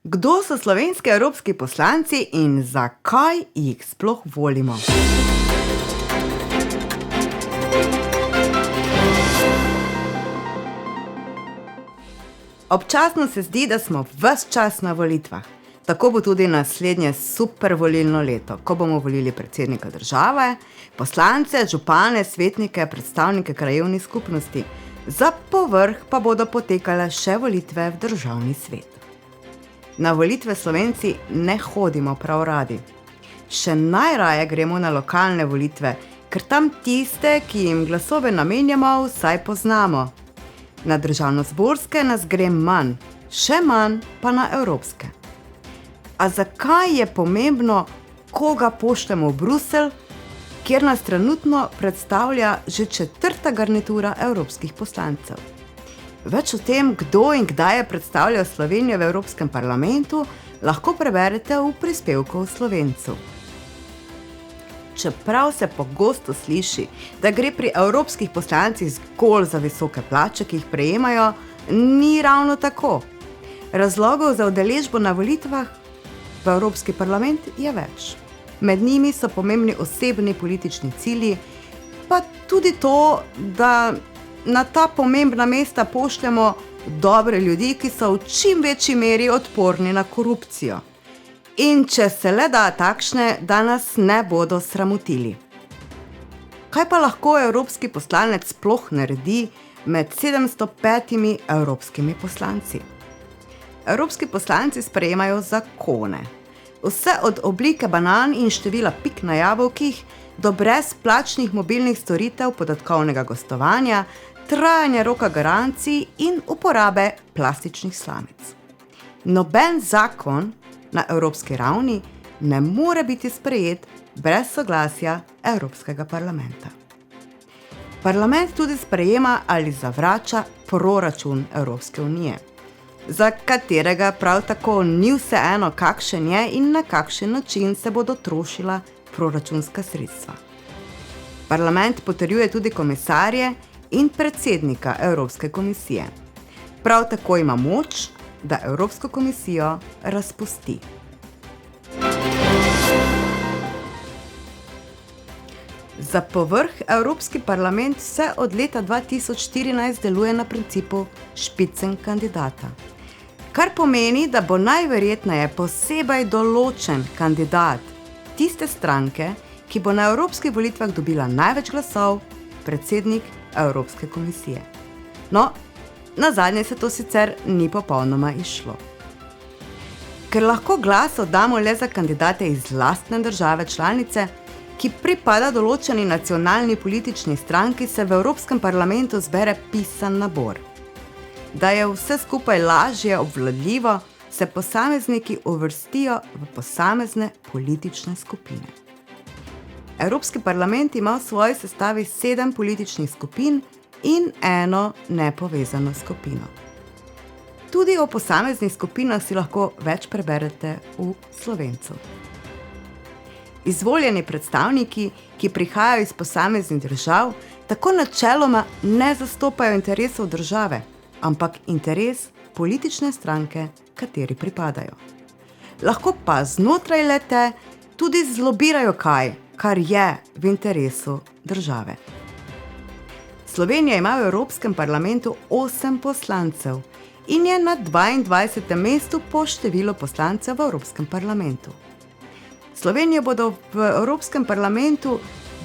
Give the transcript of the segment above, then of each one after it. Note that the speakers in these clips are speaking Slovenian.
Kdo so slovenski evropski poslanci in zakaj jih sploh volimo? Občasno se zdi, da smo ves čas na volitvah. Tako bo tudi naslednje super volilno leto, ko bomo volili predsednika države, poslance, župane, svetnike, predstavnike krajevnih skupnosti. Za povrh pa bodo potekale še volitve v državni svet. Na volitve Slovenci ne hodimo prav radi. Še najraje gremo na lokalne volitve, ker tam tiste, ki jim glasove namenjamo, vsaj poznamo. Na državnozborske nas gre manj, še manj pa na evropske. A zakaj je pomembno, koga pošljemo v Bruselj, kjer nas trenutno predstavlja že 4. garnitura evropskih poslancev? Več o tem, kdo in kdaj je predstavljal Slovenijo v Evropskem parlamentu, lahko preberete v prispevku v Slovencu. Čeprav se pogosto sliši, da gre pri evropskih poslancih zgolj za visoke plače, ki jih prejemajo, ni ravno tako. Razlogov za udeležbo na volitvah v Evropski parlament je več. Med njimi so pomembni osebni politični cilji, pa tudi to, da na ta pomembna mesta pošljemo dobre ljudi, ki so v čim večji meri odporni na korupcijo. In če se le da takšne, da nas ne bodo sramotili. Kaj pa lahko evropski poslanec sploh naredi med 705 evropskimi poslanci? Evropski poslanci sprejemajo zakone. Vse od oblike banan in števila pik na jabolkih do brezplačnih mobilnih storitev, podatkovnega gostovanja, trajanja roka garancij in uporabe plastičnih slamic. Noben zakon na evropski ravni ne more biti sprejet brez soglasja Evropskega parlamenta. Parlament tudi sprejema ali zavrača proračun Evropske unije, za katerega prav tako ni vseeno, kakšen je in na kakšen način se bodo trošila proračunska sredstva. Parlament potrjuje tudi komisarje in predsednika Evropske komisije. Prav tako ima moč, da Evropsko komisijo razpusti. Za povrh Evropski parlament vse od leta 2014 deluje na principu spitzenkandidata. Kar pomeni, da bo najverjetneje posebej določen kandidat tiste stranke, ki bo na evropskih volitvah dobila največ glasov, predsednik Evropske komisije. No, nazadnje se to sicer ni popolnoma izšlo. Ker lahko glas oddamo le za kandidate iz lastne države članice, ki pripada določeni nacionalni politični stranki, se v Evropskem parlamentu zbere pisan nabor. Da je vse skupaj lažje obvladljivo, se posamezniki uvrstijo v posamezne politične skupine. Evropski parlament ima v svoji sestavi 7 političnih skupin in eno nepovezano skupino. Tudi o posameznih skupinah si lahko več preberete v Slovencu. Izvoljeni predstavniki, ki prihajajo iz posameznih držav, tako načeloma ne zastopajo interesov države, ampak interes politične stranke, kateri pripadajo. Lahko pa znotraj le-te tudi zlobirajo kaj, kar je v interesu države. Slovenija ima v Evropskem parlamentu 8 poslancev in je na 22. mestu po številu poslancev v Evropskem parlamentu. Slovenijo bodo v Evropskem parlamentu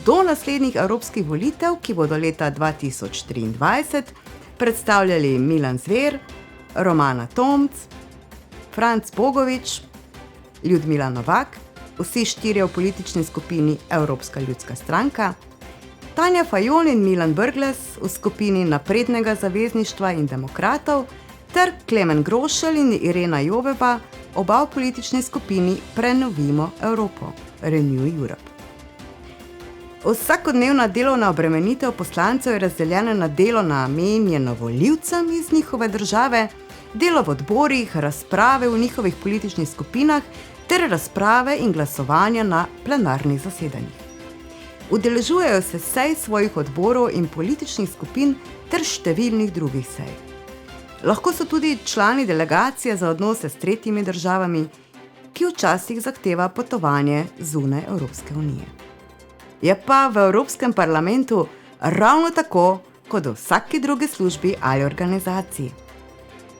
do naslednjih evropskih volitev, ki bodo leta 2023, predstavljali Milan Zver, Romana Tomc, Franc Bogovič, Ljudmila Novak, vsi 4 v politični skupini Evropska ljudska stranka, Tanja Fajon in Milan Brglez v skupini Naprednega zavezništva in demokratov ter Klemen Grošelj in Irena Joveva, oba v politični skupini Prenovimo Evropo, Renew Europe. Vsakodnevna delovna obremenitev poslancev je razdeljena na delo namenjeno volivcem iz njihove države, delo v odborih, razprave v njihovih političnih skupinah ter razprave in glasovanja na plenarnih zasedanjih. Udeležujejo se sej svojih odborov in političnih skupin ter številnih drugih sej. Lahko so tudi člani delegacije za odnose s tretjimi državami, ki včasih zahteva potovanje zunaj Evropske unije. Je pa v Evropskem parlamentu ravno tako, kot v vsaki drugi službi ali organizaciji.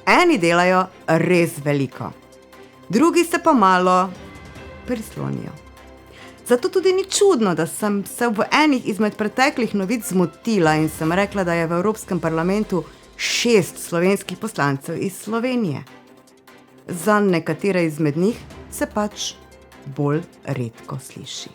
Eni delajo res veliko, drugi se pa malo prislonijo. Zato tudi ni čudno, da sem se v enih izmed preteklih novic zmotila in sem rekla, da je v Evropskem parlamentu 6 slovenskih poslancev iz Slovenije. Za nekatere izmed njih se pač bolj redko sliši.